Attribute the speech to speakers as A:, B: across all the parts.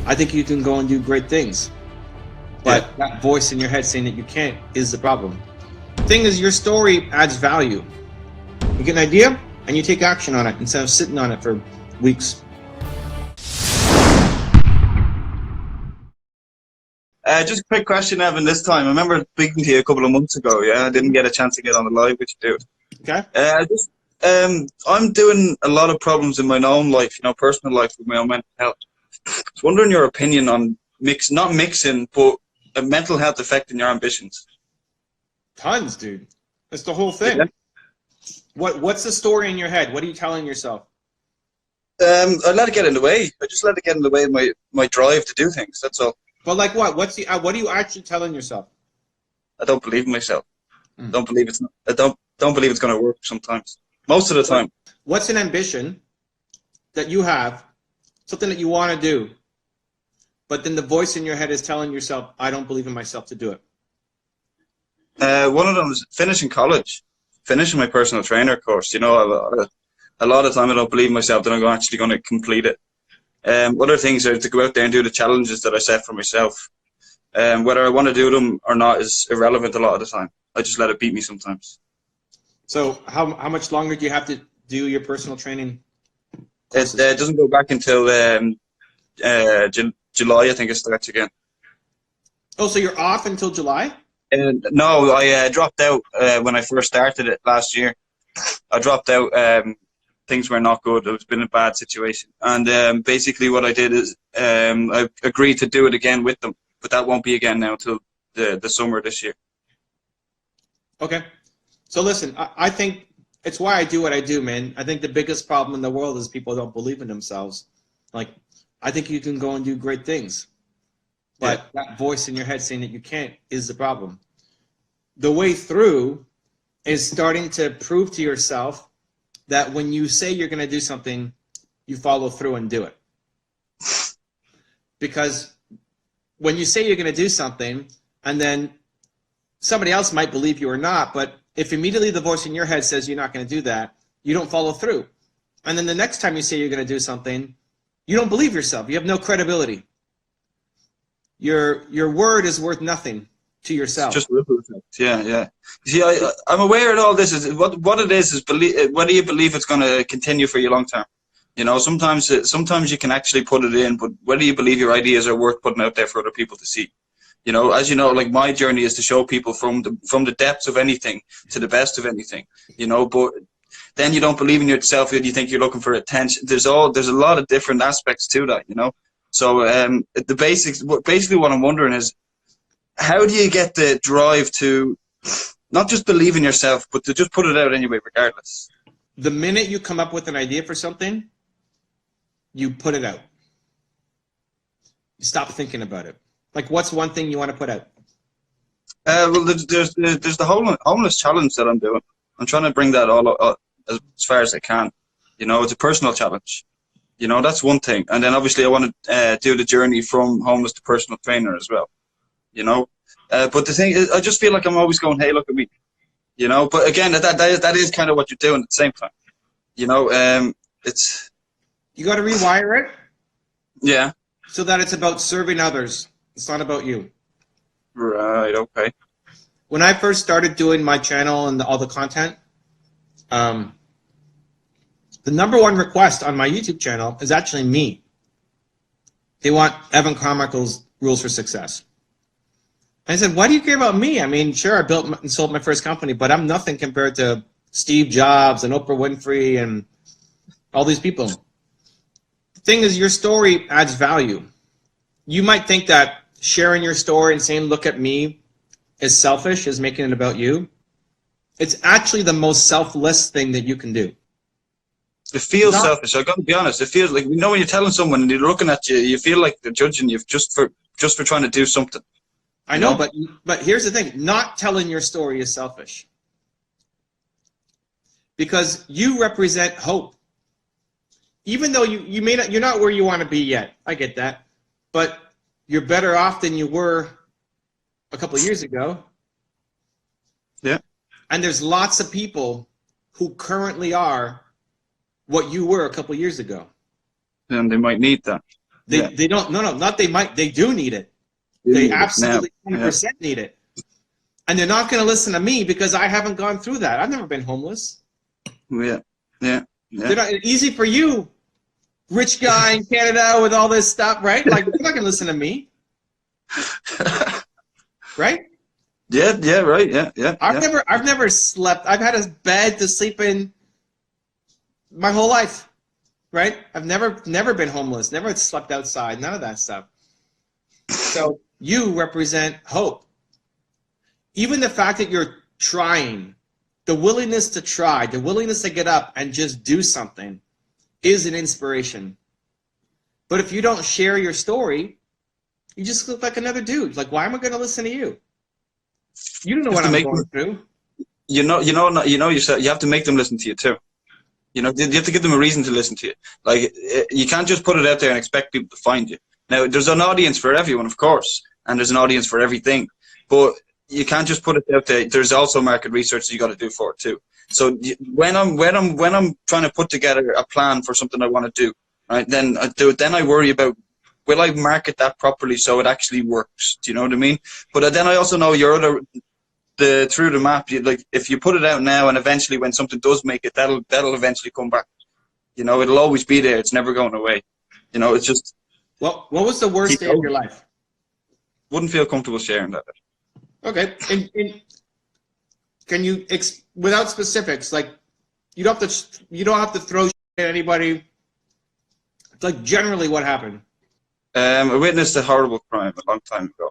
A: I think you can go and do great things. But that voice in your head saying that you can't is the problem. The thing is, your story adds value. You get an idea and you take action on it instead of sitting on it for weeks.
B: Just a quick question, Evan, this time. I remember speaking to you a couple of months ago, yeah? I didn't get a chance to get on the live with you, dude.
A: Okay.
B: I'm doing a lot of problems in my own life, you know, personal life with my own mental health. I was wondering your opinion on not mixing, but a mental health affecting your ambitions.
A: Tons, dude. That's the whole thing.
B: Yeah.
A: What's the story in your head? What are you telling yourself?
B: I let it get in the way. I just let it get in the way of my drive to do things, that's all.
A: But like what? What are you actually telling yourself?
B: I don't believe in myself. I don't believe it's going to work sometimes. Most of the time.
A: What's an ambition that you have, something that you want to do, but then the voice in your head is telling yourself, I don't believe in myself to do it?
B: One of them is finishing college, finishing my personal trainer course. You know, a lot of time I don't believe in myself that I'm actually going to complete it. Other things are to go out there and do the challenges that I set for myself. Whether I want to do them or not is irrelevant a lot of the time. I just let it beat me sometimes.
A: So how much longer do you have to do your personal training?
B: It doesn't go back until July, I think it starts again.
A: Oh, so you're off until July?
B: No, I dropped out when I first started it last year. I dropped out. Things were not good. It's been a bad situation. And basically what I did is I agreed to do it again with them. But that won't be again now until the summer this year.
A: Okay. So listen, I think it's why I do what I do, man. I think the biggest problem in the world is people don't believe in themselves. Like, I think you can go and do great things. But that voice in your head saying that you can't is the problem. The way through is starting to prove to yourself that when you say you're going to do something, you follow through and do it. Because when you say you're going to do something, and then somebody else might believe you or not, but if immediately the voice in your head says you're not going to do that, you don't follow through. And then the next time you say you're going to do something, you don't believe yourself. You have no credibility. Your word is worth nothing to yourself.
B: It's just ripple effect. Yeah. You see, I'm aware of all this. Is what it is whether you believe it's going to continue for you long term. You know, sometimes you can actually put it in, but whether you believe your ideas are worth putting out there for other people to see. You know, as you know, like my journey is to show people from the depths of anything to the best of anything. You know, but then you don't believe in yourself, and you think you're looking for attention. There's a lot of different aspects to that. You know, so the basics. Basically, what I'm wondering is, how do you get the drive to not just believe in yourself, but to just put it out anyway, regardless?
A: The minute you come up with an idea for something, you put it out. You stop thinking about it. Like, what's one thing you want to put out?
B: Well, there's the homeless challenge that I'm doing. I'm trying to bring that all up as far as I can. You know, it's a personal challenge. You know, that's one thing. And then obviously I want to do the journey from homeless to personal trainer as well. You know, but the thing is, I just feel like I'm always going, hey, look at me. You know, but again, that is kind of what you're doing at the same time. You know, it's...
A: You got to rewire it.
B: Yeah.
A: So that it's about serving others. It's not about you.
B: Right, okay.
A: When I first started doing my channel and all the content, the #1 request on my YouTube channel is actually me. They want Evan Carmichael's Rules for Success. I said, why do you care about me? I mean, sure, I built and sold my first company, but I'm nothing compared to Steve Jobs and Oprah Winfrey and all these people. The thing is, your story adds value. You might think that sharing your story and saying, look at me, is selfish, is making it about you. It's actually the most selfless thing that you can do.
B: It feels selfish. I've got to be honest. It feels like, you know, when you're telling someone and they're looking at you, you feel like they're judging you just for trying to do something.
A: I know, but here's the thing. Not telling your story is selfish. Because you represent hope. Even though you may not, you're not where you want to be yet. I get that. But you're better off than you were a couple of years ago.
B: Yeah.
A: And there's lots of people who currently are what you were a couple of years ago.
B: And they might need that. Yeah.
A: They don't. No, not they might. They do need it.
B: You
A: They
B: need it now.
A: absolutely
B: Yeah.
A: 100% need it. And they're not going to listen to me because I haven't gone through that. I've never been homeless.
B: Yeah. Yeah.
A: They're not, easy for you, rich guy in Canada with all this stuff, right? Like, you're not going to listen to me, right?
B: Yeah. Yeah. Right. Yeah. Yeah.
A: I've never slept. I've had a bed to sleep in my whole life, right? I've never been homeless, never slept outside, none of that stuff. So you represent hope. Even the fact that you're trying, the willingness to try, the willingness to get up and just do something is an inspiration. But if you don't share your story, you just look like another dude. Like, why am I going to listen to you? You don't know what I'm going through.
B: You know yourself. You have to make them listen to you too. You know, you have to give them a reason to listen to you. Like, you can't just put it out there and expect people to find you. Now, there's an audience for everyone, of course, and there's an audience for everything. But you can't just put it out there. There's also market research that you got to do for it too. So when I'm trying to put together a plan for something I want to do, right? Then I do it. Then I worry about, will I market that properly so it actually works? Do you know what I mean? But then I also know through the map. Like, if you put it out now, and eventually when something does make it, that'll eventually come back. You know, it'll always be there. It's never going away. You know, it's just.
A: What was the worst day of your life?
B: Wouldn't feel comfortable sharing that.
A: Okay. Can you, without specifics, like, you don't have to throw shit at anybody. Like, generally what happened?
B: I witnessed a horrible crime a long time ago.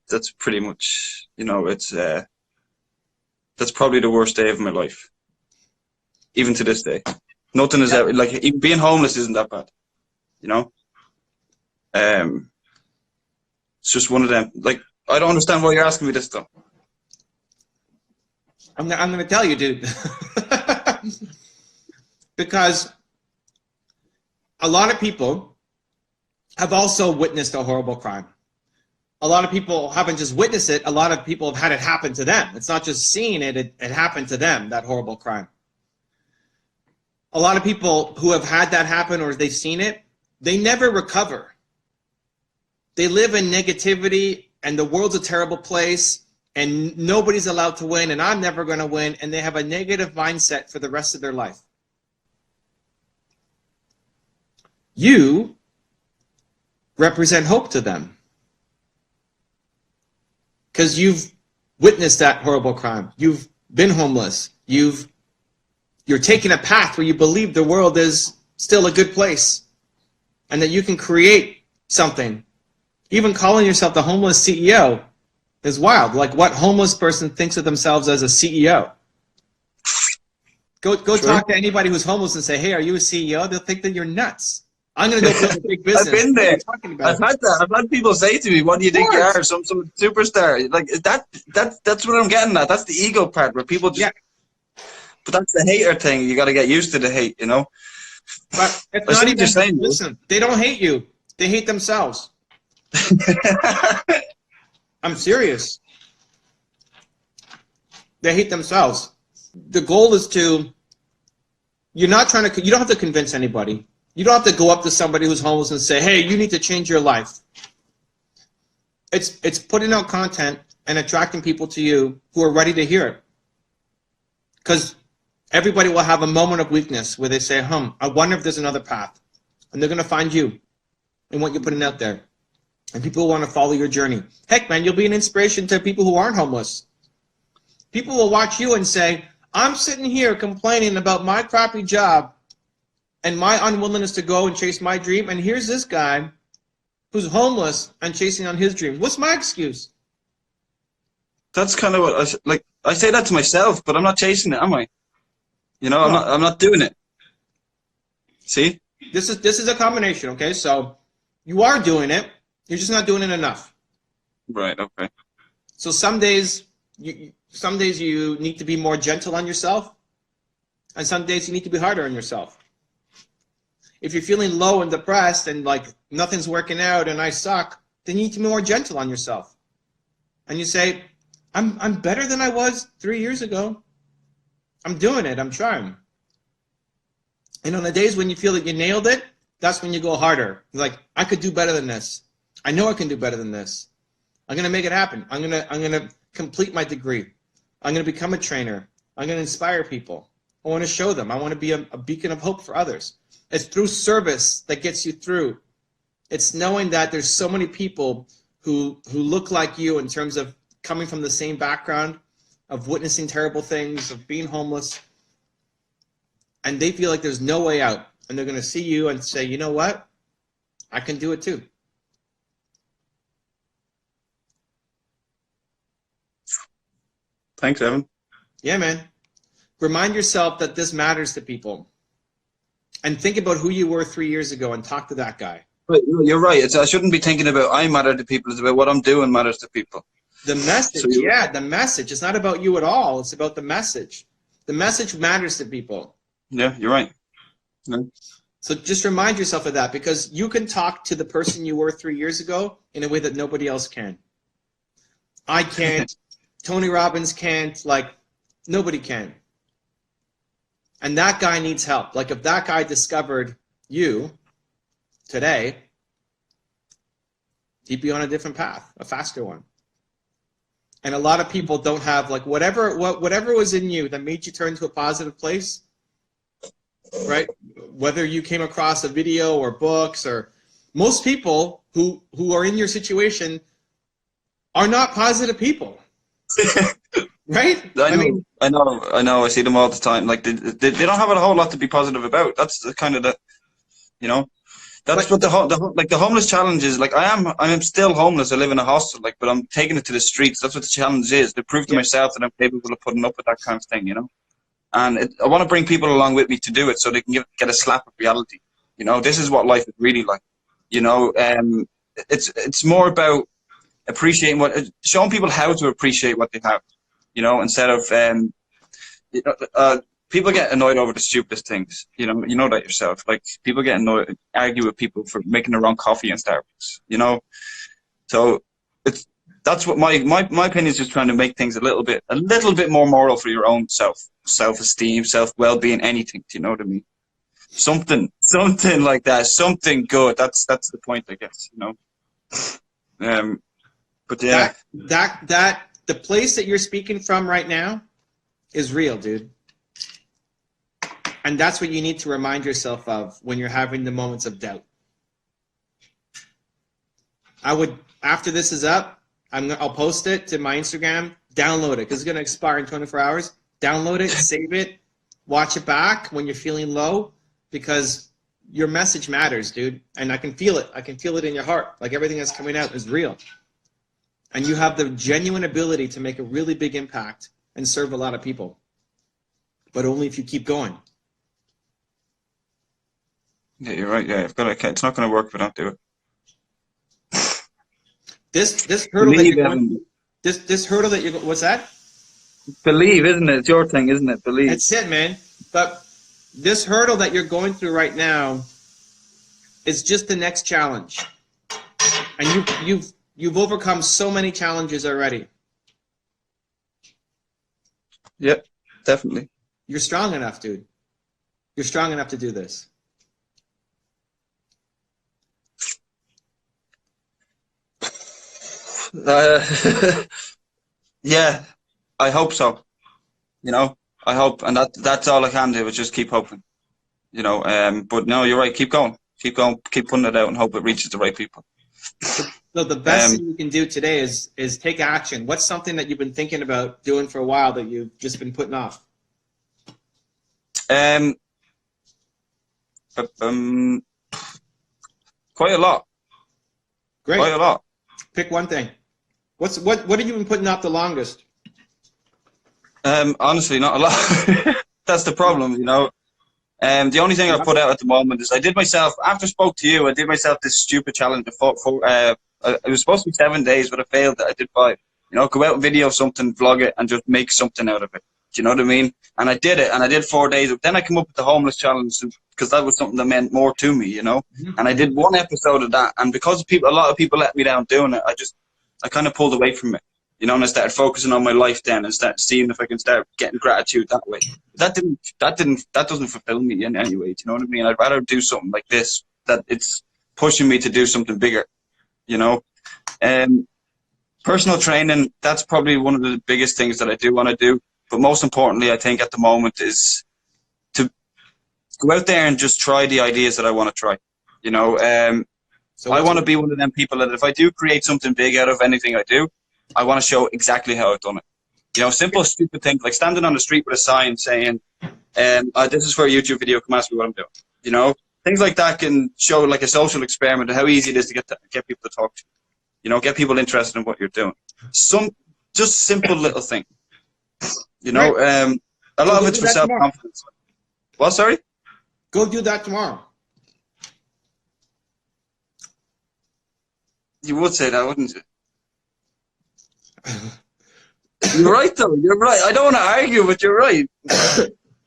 B: That's pretty much, you know, it's that's probably the worst day of my life, even to this day. Nothing is ever, like, even being homeless isn't that bad, you know. It's just one of them. Like, I don't understand why you're asking me this though.
A: I'm going to tell you, dude. Because a lot of people have also witnessed a horrible crime. A lot of people haven't just witnessed it. A lot of people have had it happen to them. It's not just seeing it, it happened to them, that horrible crime. A lot of people who have had that happen or they've seen it, they never recover. They live in negativity and the world's a terrible place and nobody's allowed to win and I'm never going to win, and they have a negative mindset for the rest of their life. You represent hope to them because you've witnessed that horrible crime. You've been homeless. You're taking a path where you believe the world is still a good place and that you can create something. Even calling yourself the homeless CEO is wild. Like, what homeless person thinks of themselves as a CEO? Go talk to anybody who's homeless and say, hey, are you a CEO? They'll think that you're nuts. I'm going to go build a big business.
B: I've been there. I've had that. I've had people say to me, what do you think you are? Some superstar. Like, that's what I'm getting at. That's the ego part where people just... Yeah. But that's the hater thing. You got to get used to the hate, you know?
A: But it's not even... Saying, listen, they don't hate you. They hate themselves. I'm serious. They hate themselves. The goal is to... You don't have to convince anybody. You don't have to go up to somebody who's homeless and say, hey, you need to change your life. It's putting out content and attracting people to you who are ready to hear it. Because everybody will have a moment of weakness where they say, I wonder if there's another path. And they're going to find you and what you're putting out there. And people will want to follow your journey. Heck, man, you'll be an inspiration to people who aren't homeless. People will watch you and say, I'm sitting here complaining about my crappy job and my unwillingness to go and chase my dream, and here's this guy who's homeless and chasing on his dream. What's my excuse?
B: That's kind of what I say that to myself, but I'm not chasing it, am I? You know, no. I'm not doing it. See?
A: This is a combination, okay? So you are doing it, you're just not doing it enough.
B: Right, okay.
A: So some days you need to be more gentle on yourself, and some days you need to be harder on yourself. If you're feeling low and depressed and like nothing's working out and I suck, then you need to be more gentle on yourself. And you say, I'm better than I was 3 years ago. I'm doing it. I'm trying. And on the days when you feel that you nailed it, that's when you go harder. You're like, I could do better than this. I know I can do better than this. I'm gonna make it happen. I'm gonna complete my degree. I'm gonna become a trainer. I'm gonna inspire people. I want to show them. I want to be a beacon of hope for others. It's through service that gets you through. It's knowing that there's so many people who look like you in terms of coming from the same background, of witnessing terrible things, of being homeless, and they feel like there's no way out. And they're going to see you and say, you know what? I can do it too.
B: Thanks, Evan.
A: Yeah, man. Remind yourself that this matters to people. And think about who you were 3 years ago and talk to that guy.
B: Right, you're right. I shouldn't be thinking about I matter to people. It's about what I'm doing matters to people.
A: The message, so yeah, the message. It's not about you at all. It's about the message. The message matters to people.
B: Yeah, you're right. Yeah.
A: So just remind yourself of that, because you can talk to the person you were 3 years ago in a way that nobody else can. I can't. Tony Robbins can't. Like, nobody can. And that guy needs help. Like, if that guy discovered you today, he'd be on a different path, a faster one. And a lot of people don't have, like, whatever was in you that made you turn to a positive place, right? Whether you came across a video or books, or most people who are in your situation are not positive people. Right?
B: I know. I see them all the time. Like, they don't have a whole lot to be positive about. That's the kind of the, you know, that's what the homeless challenge is. Like, I am still homeless. I live in a hostel, like, but I'm taking it to the streets. That's what the challenge is, to prove to myself that I'm capable of putting up with that kind of thing, you know. And I want to bring people along with me to do it, so they can get a slap of reality. You know, this is what life is really like. You know, it's more about appreciating showing people how to appreciate what they have. You know, instead of people get annoyed over the stupidest things. You know that yourself. Like, people get annoyed, argue with people for making the wrong coffee in Starbucks. You know, so that's what my opinion is, just trying to make things a little bit more moral for your own self-esteem, self-well-being, anything. Do you know what I mean? Something like that, something good. That's the point, I guess. You know, but yeah,
A: that the place that you're speaking from right now is real, dude. And that's what you need to remind yourself of when you're having the moments of doubt. After this is up, I'll post it to my Instagram. Download it, because it's going to expire in 24 hours. Download it, save it, watch it back when you're feeling low, because your message matters, dude. And I can feel it. I can feel it in your heart. Like, everything that's coming out is real. And you have the genuine ability to make a really big impact and serve a lot of people. But only if you keep going.
B: Yeah, you're right. Yeah, it's not going to work if I don't do it.
A: This hurdle that you're going, this hurdle that you're going, what's that?
B: Believe, isn't it? It's your thing, isn't it? Believe.
A: That's it, man. But this hurdle that you're going through right now is just the next challenge. And you've overcome so many challenges already.
B: Yeah, definitely.
A: You're strong enough, dude. You're strong enough to do this.
B: Yeah, I hope so. You know, I hope, and that's all I can do, is just keep hoping. You know, but no, you're right. Keep going, keep putting it out, and hope it reaches the right people.
A: So the best thing you can do today is take action. What's something that you've been thinking about doing for a while that you've just been putting off?
B: Quite a lot.
A: Great.
B: Quite a lot.
A: Pick one thing. What have you been putting off the longest?
B: Honestly, not a lot. That's the problem, you know. The only thing I've put out at the moment is I did myself, after I spoke to you, I did myself this stupid challenge. It was supposed to be 7 days, but I failed. I did 5. You know, go out, video something, vlog it, and just make something out of it. Do you know what I mean? And I did it, and I did 4 days. Then I came up with the homeless challenge, because that was something that meant more to me, you know. And I did 1 episode of that, and because a lot of people let me down doing it, I kind of pulled away from it. You know, and I started focusing on my life then and started seeing if I can start getting gratitude that way. That doesn't fulfill me in any way. Do you know what I mean? I'd rather do something like this, that it's pushing me to do something bigger, you know? Personal training, that's probably one of the biggest things that I do want to do. But most importantly, I think at the moment is to go out there and just try the ideas that I want to try. You know,
A: So
B: I
A: what's
B: want to be one of them people that if I do create something big out of anything I do, I want to show exactly how I've done it. You know, simple, stupid things like standing on the street with a sign saying, this is for a YouTube video, come ask me what I'm doing. You know, things like that can show like a social experiment of how easy it is to get people to talk to you. You know, get people interested in what you're doing. Just simple little thing. You know, a lot of it's for self-confidence. What, sorry?
A: Go do that tomorrow.
B: You would say that, wouldn't you? You're right, though. You're right. I don't want to argue, but you're right.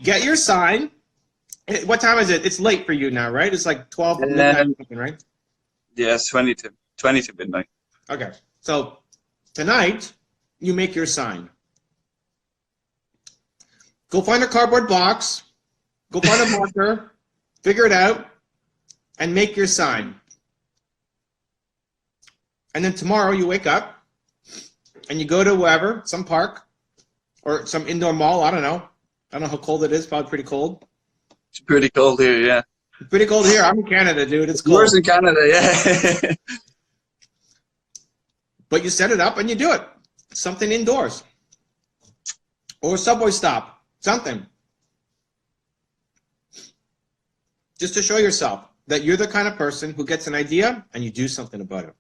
A: Get your sign. What time is it? It's late for you now, right? It's like 12 midnight, right?
B: Yeah, it's 20 to midnight.
A: Okay. So tonight, you make your sign. Go find a cardboard box. Go find a marker. Figure it out. And make your sign. And then tomorrow you wake up and you go to wherever, some park or some indoor mall. I don't know how cold it is. Probably pretty cold.
B: It's pretty cold here, yeah.
A: It's pretty cold here. I'm in Canada, dude. It's cold.
B: Worse in Canada, yeah.
A: But you set it up and you do it. Something indoors. Or a subway stop. Something. Just to show yourself that you're the kind of person who gets an idea and you do something about it.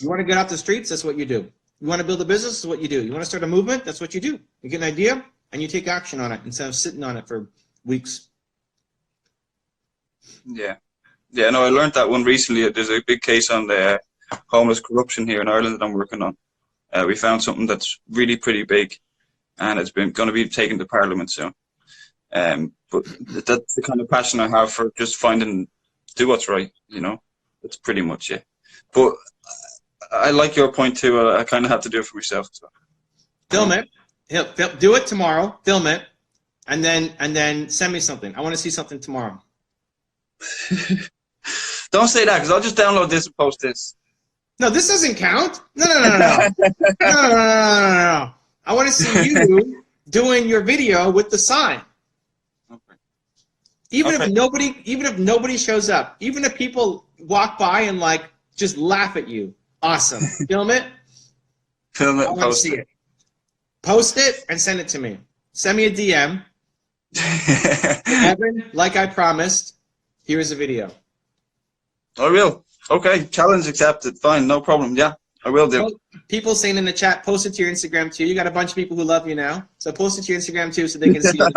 A: You want to get off the streets? That's what you do. You want to build a business? That's what you do. You want to start a movement? That's what you do. You get an idea and you take action on it instead of sitting on it for weeks.
B: Yeah. Yeah, no, I learned that one recently. There's a big case on the homeless corruption here in Ireland that I'm working on. We found something that's really pretty big and it's going to be taken to Parliament soon. But that's the kind of passion I have for just do what's right, you know. That's pretty much it. But I like your point too. I kind of have to do it for myself as well.
A: Film it. Do it tomorrow. Film it, and then send me something. I want to see something tomorrow.
B: Don't say that, because I'll just download this and post this.
A: No, this doesn't count. No. No. I want to see you doing your video with the sign.
B: Okay.
A: Even if nobody shows up, even if people walk by and like just laugh at you, awesome. Film it.
B: Film it.
A: I want to see it. Post it and send it to me. Send me a DM. Evan, like I promised, here's a video.
B: I will. Okay, challenge accepted. Fine, no problem. Yeah, I will do.
A: People saying in the chat, post it to your Instagram too. You got a bunch of people who love you now, so post it to your Instagram too, so they can see it.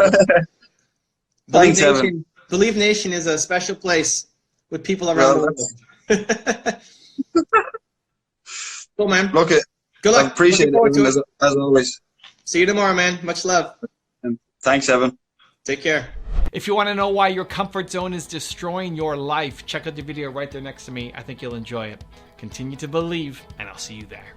A: Believe Nation is a special place with people around the world. Cool, man.
B: Look,
A: good luck.
B: I appreciate it, as always.
A: See you tomorrow, man. Much love.
B: And thanks, Evan.
A: Take care.
C: If you want to know why your comfort zone is destroying your life, check out the video right there next to me. I think you'll enjoy it. Continue to believe, and I'll see you there.